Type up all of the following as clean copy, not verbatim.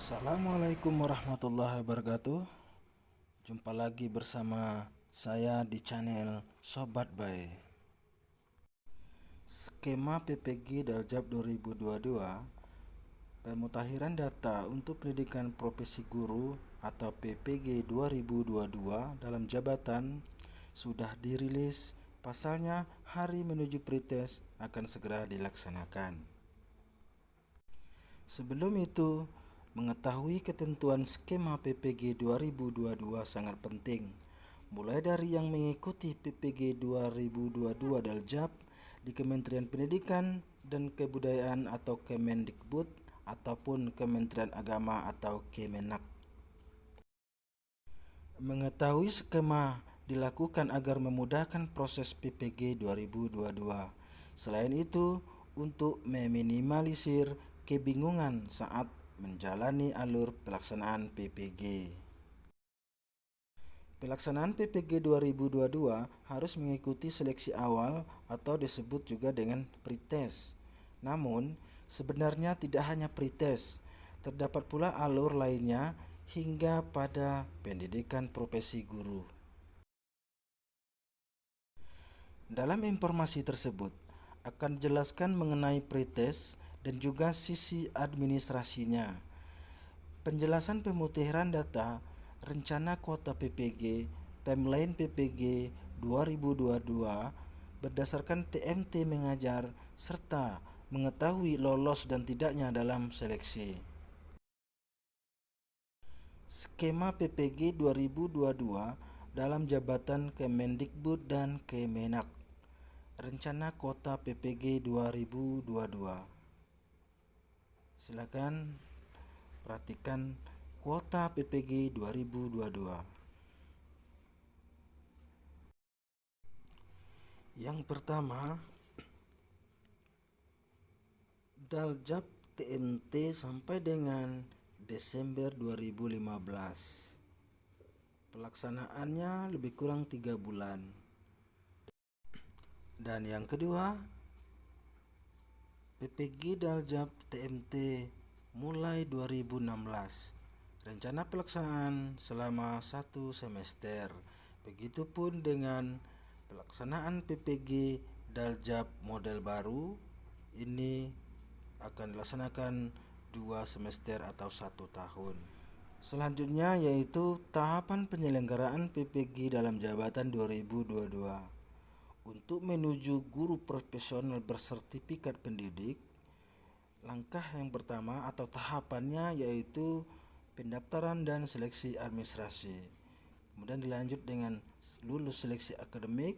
Assalamualaikum warahmatullahi wabarakatuh. Jumpa lagi bersama saya di channel Sobat Bae. Skema PPG Daljab 2022, pemutahiran data untuk pendidikan profesi guru atau PPG 2022 dalam jabatan sudah dirilis. Pasalnya hari menuju pretest akan segera dilaksanakan. Sebelum itu, mengetahui ketentuan skema PPG 2022 sangat penting, mulai dari yang mengikuti PPG 2022 Daljab di Kementerian Pendidikan dan Kebudayaan atau Kemendikbud ataupun Kementerian Agama atau Kemenak. Mengetahui skema dilakukan agar memudahkan proses PPG 2022. Selain itu, untuk meminimalisir kebingungan saat menjalani alur pelaksanaan PPG. Pelaksanaan PPG 2022 harus mengikuti seleksi awal atau disebut juga dengan pretest. Namun, sebenarnya tidak hanya pretest, terdapat pula alur lainnya hingga pada pendidikan profesi guru. Dalam informasi tersebut akan dijelaskan mengenai pretest dan juga sisi administrasinya. Penjelasan pemutahiran data, rencana kuota PPG, timeline PPG 2022 berdasarkan TMT mengajar serta mengetahui lolos dan tidaknya dalam seleksi. Skema PPG 2022 dalam jabatan Kemendikbud dan Kemenak. Rencana kuota PPG 2022. Silakan perhatikan kuota PPG 2022. Yang pertama, Daljab TMT sampai dengan Desember 2015. Pelaksanaannya lebih kurang 3 bulan. Dan yang kedua, PPG Daljab TMT mulai 2016. Rencana pelaksanaan selama 1 semester. Begitupun dengan pelaksanaan PPG Daljab model baru. Ini akan dilaksanakan 2 semester atau 1 tahun. Selanjutnya yaitu tahapan penyelenggaraan PPG dalam jabatan 2022. Untuk menuju guru profesional bersertifikat pendidik, langkah yang pertama atau tahapannya yaitu pendaftaran dan seleksi administrasi. Kemudian dilanjut dengan lulus seleksi akademik,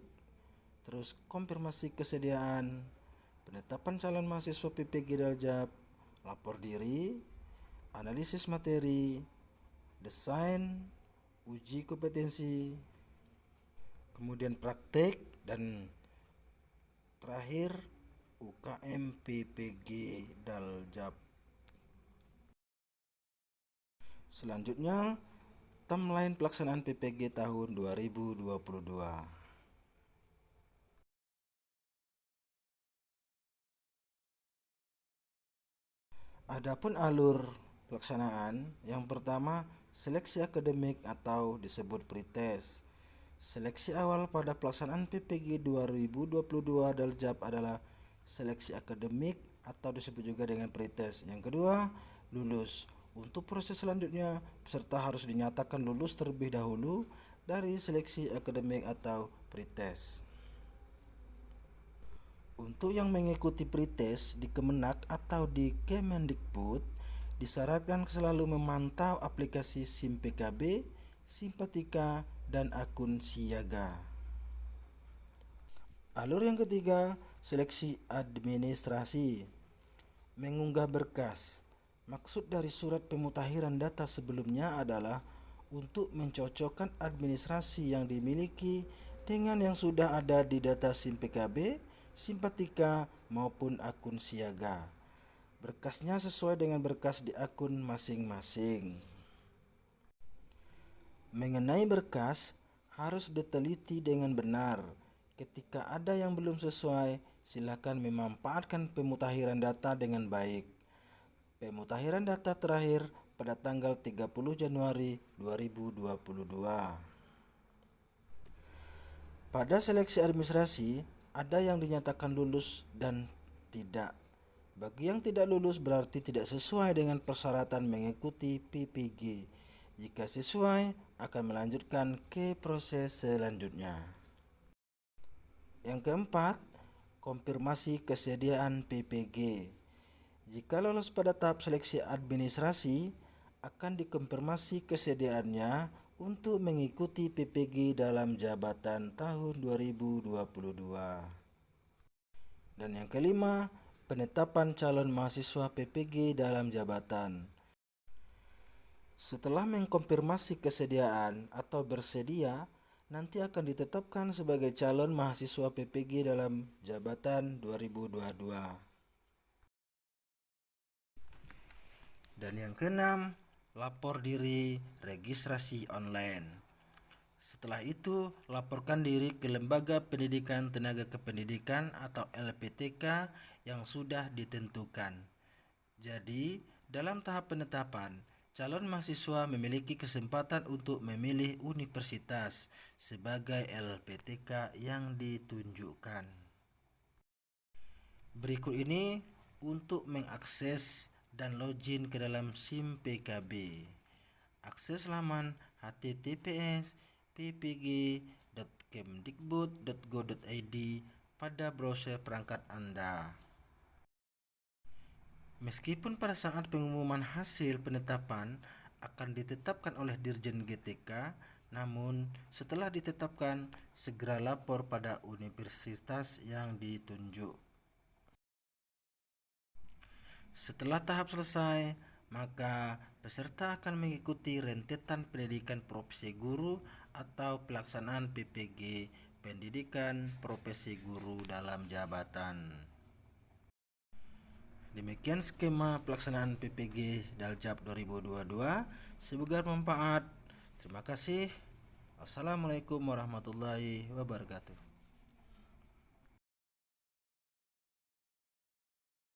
terus konfirmasi kesediaan, penetapan calon mahasiswa PPG Daljab, lapor diri, analisis materi, desain, uji kompetensi, kemudian praktek, dan terakhir UKM PPG Daljab. Selanjutnya, timeline pelaksanaan PPG tahun 2022. Adapun alur pelaksanaan, yang pertama seleksi akademik atau disebut pretest. Seleksi awal pada pelaksanaan PPG 2022 Daljab adalah seleksi akademik atau disebut juga dengan pretest. Yang kedua, lulus. Untuk proses selanjutnya, peserta harus dinyatakan lulus terlebih dahulu dari seleksi akademik atau pretest. Untuk yang mengikuti pretest di Kemenak atau di Kemendikbud, disarankan selalu memantau aplikasi SIM PKB, Simpatika, dan akun siaga. Alur yang ketiga, seleksi administrasi. Mengunggah berkas. Maksud dari surat pemutahiran data sebelumnya adalah untuk mencocokkan administrasi yang dimiliki dengan yang sudah ada di data SIM PKB, Simpatika, maupun akun siaga. Berkasnya sesuai dengan berkas di akun masing-masing. Mengenai berkas, harus diteliti dengan benar. Ketika ada yang belum sesuai, silakan memanfaatkan pemutahiran data dengan baik. Pemutahiran data terakhir pada tanggal 30 Januari 2022. Pada seleksi administrasi, ada yang dinyatakan lulus dan tidak. Bagi yang tidak lulus berarti tidak sesuai dengan persyaratan mengikuti PPG. Jika sesuai, akan melanjutkan ke proses selanjutnya. Yang keempat, konfirmasi kesediaan PPG. Jika lolos pada tahap seleksi administrasi, akan dikonfirmasi kesediaannya untuk mengikuti PPG dalam jabatan tahun 2022. Dan yang kelima, penetapan calon mahasiswa PPG dalam jabatan. Setelah mengkonfirmasi kesediaan atau bersedia, nanti akan ditetapkan sebagai calon mahasiswa PPG dalam jabatan 2022. Dan yang keenam, lapor diri registrasi online. Setelah itu, laporkan diri ke Lembaga Pendidikan Tenaga Kependidikan atau LPTK yang sudah ditentukan. Jadi, dalam tahap penetapan, calon mahasiswa memiliki kesempatan untuk memilih universitas sebagai LPTK yang ditunjukkan. Berikut ini untuk mengakses dan login ke dalam SIM PKB. Akses laman https://ppg.kemdikbud.go.id pada browser perangkat Anda. Meskipun pada saat pengumuman hasil penetapan akan ditetapkan oleh Dirjen GTK, namun setelah ditetapkan segera lapor pada universitas yang ditunjuk. Setelah tahap selesai, maka peserta akan mengikuti rentetan pendidikan profesi guru atau pelaksanaan PPG, pendidikan profesi guru dalam jabatan. Demikian skema pelaksanaan PPG Daljab 2022. Semoga bermanfaat. Terima kasih. Wassalamualaikum warahmatullahi wabarakatuh.